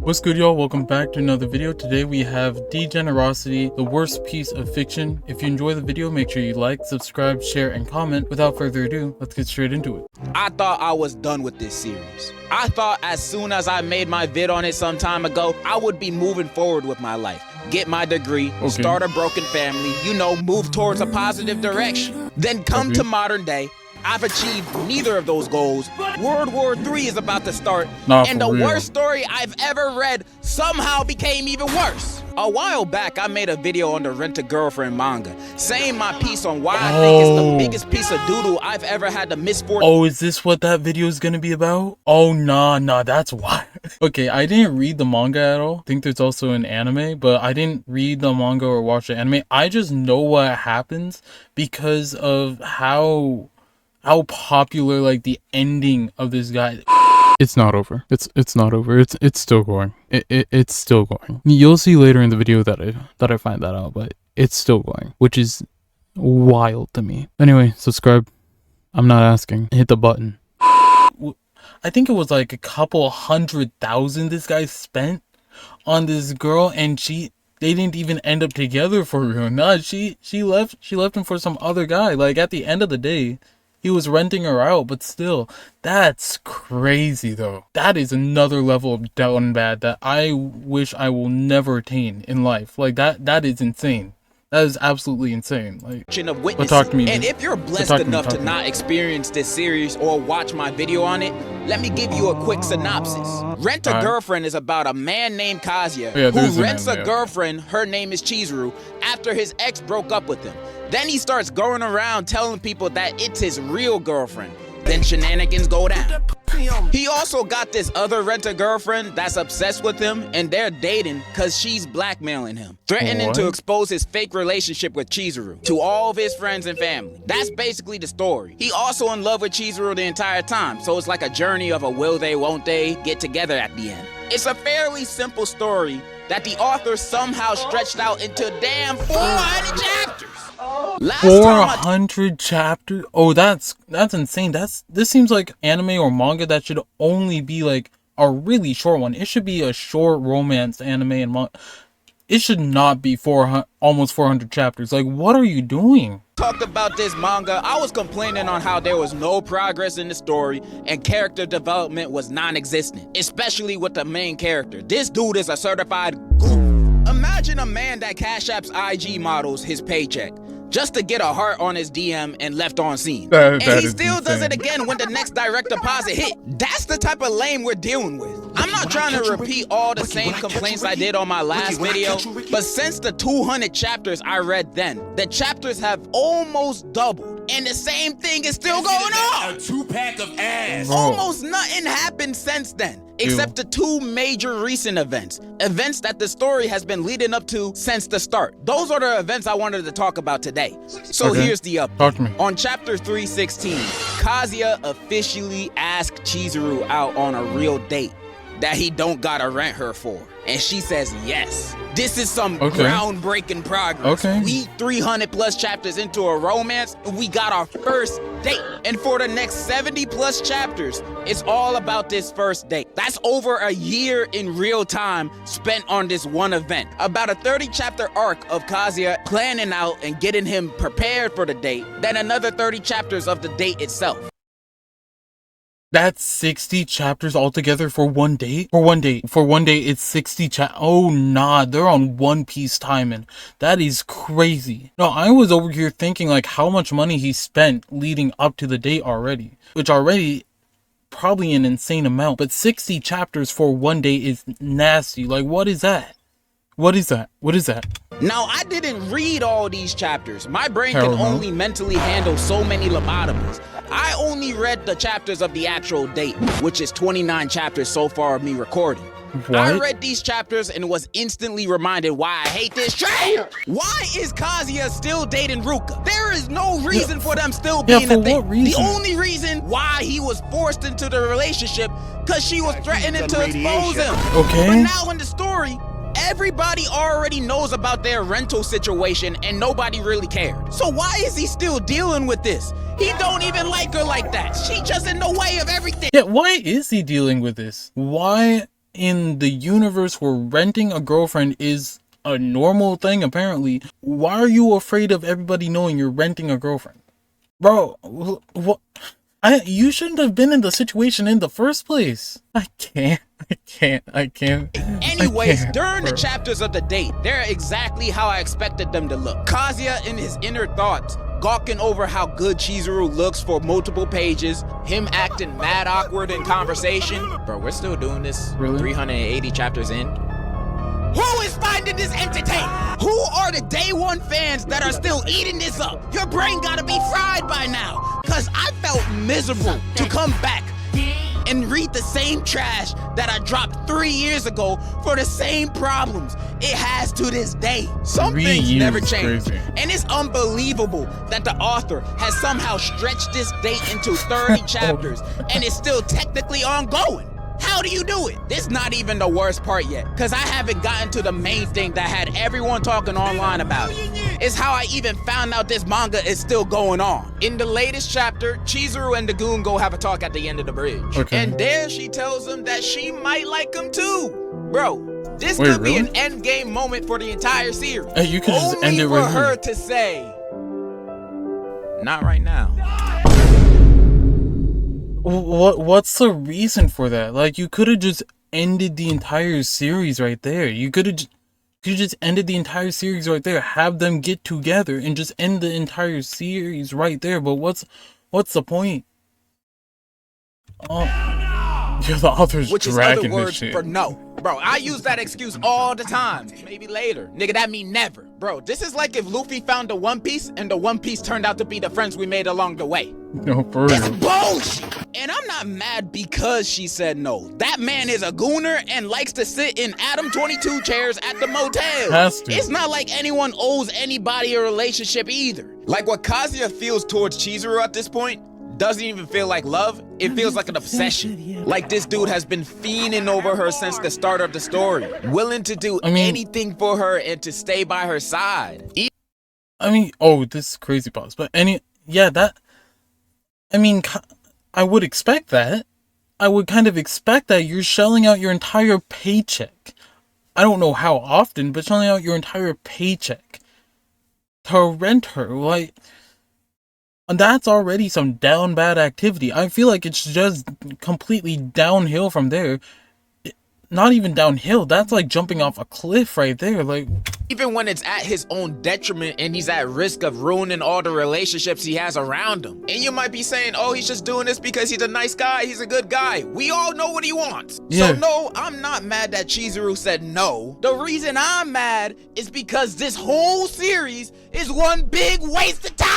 What's good, y'all? Welcome back to another video. Today we have Degenerocity, the worst piece of fiction. If you enjoy the video, make sure you like, subscribe, share, and comment. Without further ado, let's get straight into it. I thought I was done with this series. I thought as soon as I made my vid on it some time ago, I would be moving forward with my life. Get my degree, start a broken family, move towards a positive direction. Then come to modern day. I've achieved neither of those goals. World War III is about to start, and the worst story I've ever read somehow became even worse. A while back, I made a video on the Rent-A-Girlfriend manga, saying my piece on why I think it's the biggest piece of doodle I've ever had the misfortune. Oh, is this what that video is gonna be about? Oh, nah, that's why. Okay, I didn't read the manga at all. I think there's also an anime, but I didn't read the manga or watch the anime. I just know what happens because of how popular like the ending of this guy. It's not over. It's not over. It's still going. It's still going. You'll see later in the video that I find that out, but it's still going, which is wild to me. Anyway, subscribe. I'm not asking. Hit the button. I think it was like a couple 100,000 this guy spent on this girl, and they didn't even end up together for real. Nah, she left him for some other guy. Like at the end of the day, he was renting her out, but still, that's crazy though. That is another level of down bad that I wish I will never attain in life. Like that is insane. That is absolutely insane. Like, but talk to me. And if you're blessed enough to not experience this series or watch my video on it, let me give you a quick synopsis. Rent-A-Girlfriend is about a man named Kazuya who rents a girlfriend, her name is Chizuru, after his ex broke up with him. Then he starts going around telling people that it's his real girlfriend. Then shenanigans go down. He also got this other Rent-A-Girlfriend that's obsessed with him, and they're dating because she's blackmailing him, threatening to expose his fake relationship with Chizuru to all of his friends and family. That's basically the story. He also in love with Chizuru the entire time, so it's like a journey of a will they, won't they get together at the end. It's a fairly simple story that the author somehow stretched out into damn 400 chapters. 400 chapters? Oh, that's insane. This seems like anime or manga that should only be like a really short one. It should be a short romance anime and manga. It should not be almost 400 chapters. Like, what are you doing? Talked about this manga, I was complaining on how there was no progress in the story and character development was non-existent, especially with the main character. This dude is a certified goof. Imagine a man that Cash App's IG models his paycheck just to get a heart on his DM and left on scene. And he still does it again when the next direct deposit hit. That's the type of lame we're dealing with. I'm not trying to repeat all the same complaints I did on my last video, but since the 200 chapters I read then, the chapters have almost doubled, and the same thing is still going on. A 2-pack of ass. Almost nothing happened since then, except the two major recent events that the story has been leading up to since the start. Those are the events I wanted to talk about today. So here's the update. Talk to me. On chapter 316, Kazuya officially asked Chizuru out on a real date that he don't gotta rent her for, and she says yes. This is some groundbreaking progress. We 300 plus chapters into a romance, and we got our first date. And for the next 70 plus chapters, it's all about this first date. That's over a year in real time spent on this one event. About a 30 chapter arc of Kazuya planning out and getting him prepared for the date, then another 30 chapters of the date itself. That's 60 chapters altogether for one date? For one date, it's 60 Oh, nah, they're on One Piece timing. That is crazy. No, I was over here thinking like how much money he spent leading up to the date already. Which already probably an insane amount. But 60 chapters for one date is nasty. Like, what is that? What is that? Now, I didn't read all these chapters. My brain can only mentally handle so many lobotomies. I only read the chapters of the actual date, which is 29 chapters so far of me recording. What? I read these chapters and was instantly reminded why I hate this train. Why is Kazuya still dating Ruka? There is no reason for them still being a thing. The only reason why he was forced into the relationship because she was threatening to expose him. But now in the story, everybody already knows about their rental situation and nobody really cared. So why is he still dealing with this? He don't even like her like that. She just in the way of everything. Yeah, why is he dealing with this? Why in the universe where renting a girlfriend is a normal thing, apparently, why are you afraid of everybody knowing you're renting a girlfriend? Bro, what? You shouldn't have been in the situation in the first place. I can't. Anyways, during the chapters of the date, they're exactly how I expected them to look. Kazuya in his inner thoughts, gawking over how good Chizuru looks for multiple pages, him acting mad awkward in conversation. Bro, we're still doing this 380 chapters in. Who is finding this entertaining? Who are the day one fans that are still eating this up? Your brain gotta be fried by now. Cause I felt miserable to come back and read the same trash that I dropped 3 years ago for the same problems it has to this day. Some things never change. And it's unbelievable that the author has somehow stretched this date into 30 chapters and it's still technically ongoing. How do you do it? This not even the worst part yet, because I haven't gotten to the main thing that had everyone talking online about it. It's how I even found out this manga is still going on. In the latest chapter, Chizuru and the goon go have a talk at the end of the bridge. Okay. And there she tells him that she might like him too. Bro, this could be an endgame moment for the entire series. Hey, you could just end it right for her to say, not right now. What's the reason for that? Like, you could have just ended the entire series right there. You could have just ended the entire series right there. Have them get together and just end the entire series right there. But what's the point? Yeah, the author's which is dragging other words this shit. for no. Bro, I use that excuse all the time. Maybe later. Nigga, that mean never. Bro, this is like if Luffy found the One Piece and the One Piece turned out to be the friends we made along the way. No, for real. It's bullshit. And I'm not mad because she said no. That man is a gooner and likes to sit in Adam 22 chairs at the motel. Has to. It's not like anyone owes anybody a relationship either. Like what Kazuya feels towards Chizuru at this point doesn't even feel like love. It feels like an obsession. Like this dude has been fiending over her since the start of the story. Willing to do anything for her and to stay by her side. This is crazy pause. But I would expect that. I would kind of expect that you're shelling out your entire paycheck. I don't know how often, but shelling out your entire paycheck to rent her. Like, and that's already some down bad activity. I feel like it's just completely downhill from there. Not even downhill. That's like jumping off a cliff right there. Like, even when it's at his own detriment and he's at risk of ruining all the relationships he has around him. And you might be saying, oh, he's just doing this because he's a nice guy. He's a good guy. We all know what he wants. Yeah. So no, I'm not mad that Chizuru said no. The reason I'm mad is because this whole series is one big waste of time.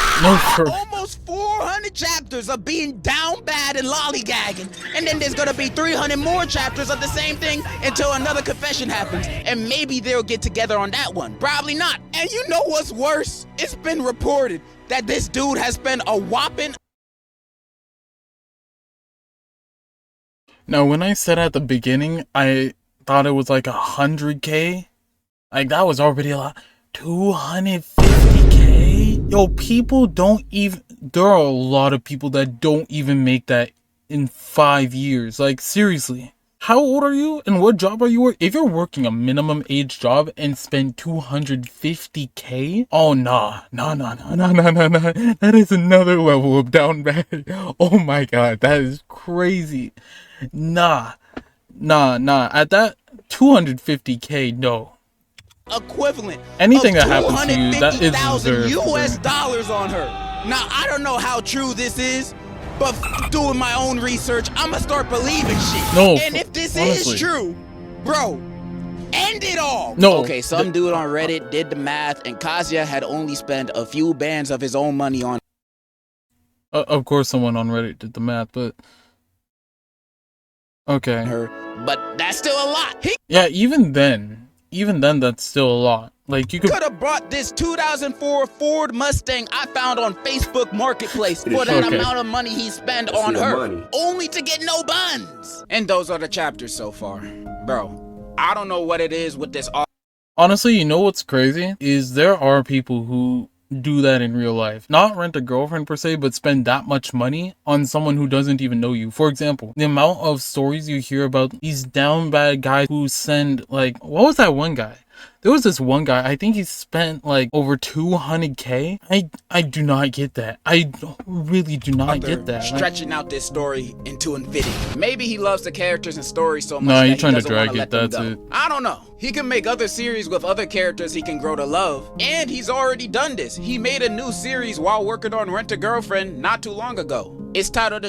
Almost 400 chapters of being down bad and lollygagging. And then there's gonna be 300 more chapters of the same thing until another confession happens. And maybe they'll get together on that one. Probably not. And you know what's worse? It's been reported that this dude has spent a whopping... Now, when I said at the beginning, I thought it was like 100K. Like, that was already a lot. 250K? Yo, people don't even... There are a lot of people that don't even make that in 5 years. Like, seriously. How old are you and what job are you working? If you're working a minimum age job and spend 250K? Oh, nah. That is another level of down bad. Oh my god, that is crazy. Nah. At that 250K, no. Equivalent anything that happens to you, that is deserved. US dollars on her. Now, I don't know how true this is, but doing my own research, I'ma start believing shit. No, and if this is true, bro, end it all. No. Okay, some dude on Reddit did the math, and Kazuya had only spent a few bands of his own money on. Of course, someone on Reddit did the math, but okay. Her, but that's still a lot. Yeah, even then, that's still a lot. Like, you could have bought this 2004 Ford Mustang I found on Facebook Marketplace for that amount of money he spent on her, only to get no buns. And those are the chapters so far. Bro, I don't know what it is with this. Honestly, you know what's crazy? Is there are people who do that in real life. Not rent a girlfriend per se, but spend that much money on someone who doesn't even know you. For example, the amount of stories you hear about these down bad guys who send, like, what was that one guy? There was this one guy, I think he spent like over 200k. I do not get that. I really do not get that. Stretching out this story into infinity. Maybe he loves the characters and stories so much that you're trying to drag it. That's it. I don't know. He can make other series with other characters he can grow to love. And he's already done this. He made a new series while working on Rent a Girlfriend not too long ago. It's titled The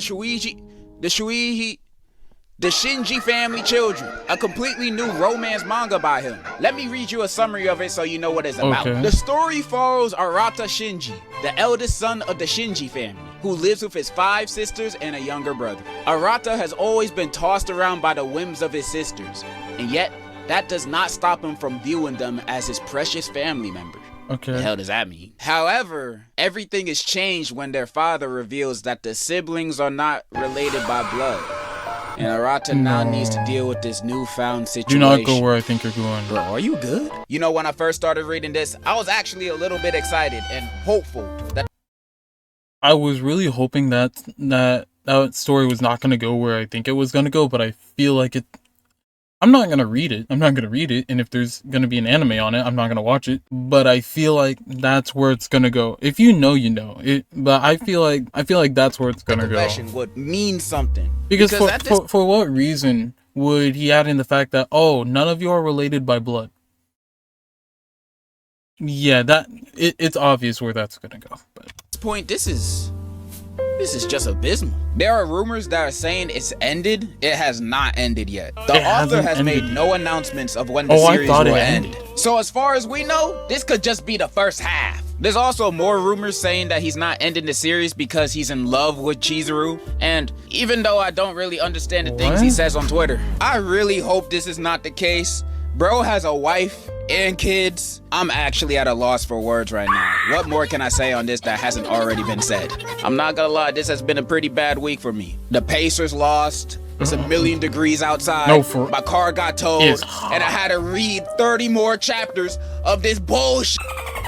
Shinji Family Children, a completely new romance manga by him. Let me read you a summary of it so you know what it's about. The story follows Arata Shinji, the eldest son of the Shinji family, who lives with his 5 sisters and a younger brother. Arata has always been tossed around by the whims of his sisters, and yet that does not stop him from viewing them as his precious family members. Okay. The hell does that mean? However, everything is changed when their father reveals that the siblings are not related by blood. And Arata now needs to deal with this newfound situation. Do not go where I think you're going. Bro, are you good? You know, when I first started reading this, I was actually a little bit excited and hopeful that... I was really hoping that story was not going to go where I think it was going to go, but I feel like it... I'm not going to read it. And if there's going to be an anime on it, I'm not going to watch it. But I feel like that's where it's going to go. If you know, you know. But I feel like that's where it's going to go. Confession would mean something. Because for what reason would he add in the fact that, oh, none of you are related by blood? Yeah, it's obvious where that's going to go. But at this point, this is just abysmal. There are rumors that are saying it's ended. It has not ended yet. The author has made no announcements of when the series will end. So as far as we know, this could just be the first half. There's also more rumors saying that he's not ending the series because he's in love with Chizuru. And even though I don't really understand the things he says on Twitter, I really hope this is not the case. Bro has a wife and kids. I'm actually at a loss for words right now. What more can I say on this that hasn't already been said? I'm not gonna lie, this has been a pretty bad week for me. The Pacers lost. It's 1,000,000 degrees outside. My car got towed, and I had to read 30 more chapters of this bullshit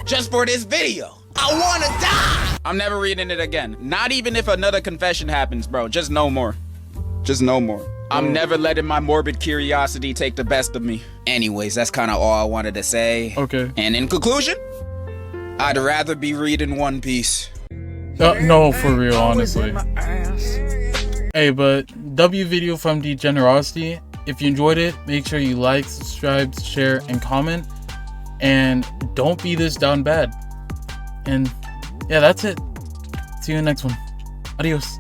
just for this video. I wanna die! I'm never reading it again. Not even if another confession happens, bro. Just no more. Just no more. I'm never letting my morbid curiosity take the best of me. Anyways, that's kind of all I wanted to say. Okay. And in conclusion, I'd rather be reading One Piece. No, for real, honestly. Hey, but W video from Degenerocity. If you enjoyed it, make sure you like, subscribe, share, and comment. And don't be this down bad. And yeah, that's it. See you in the next one. Adios.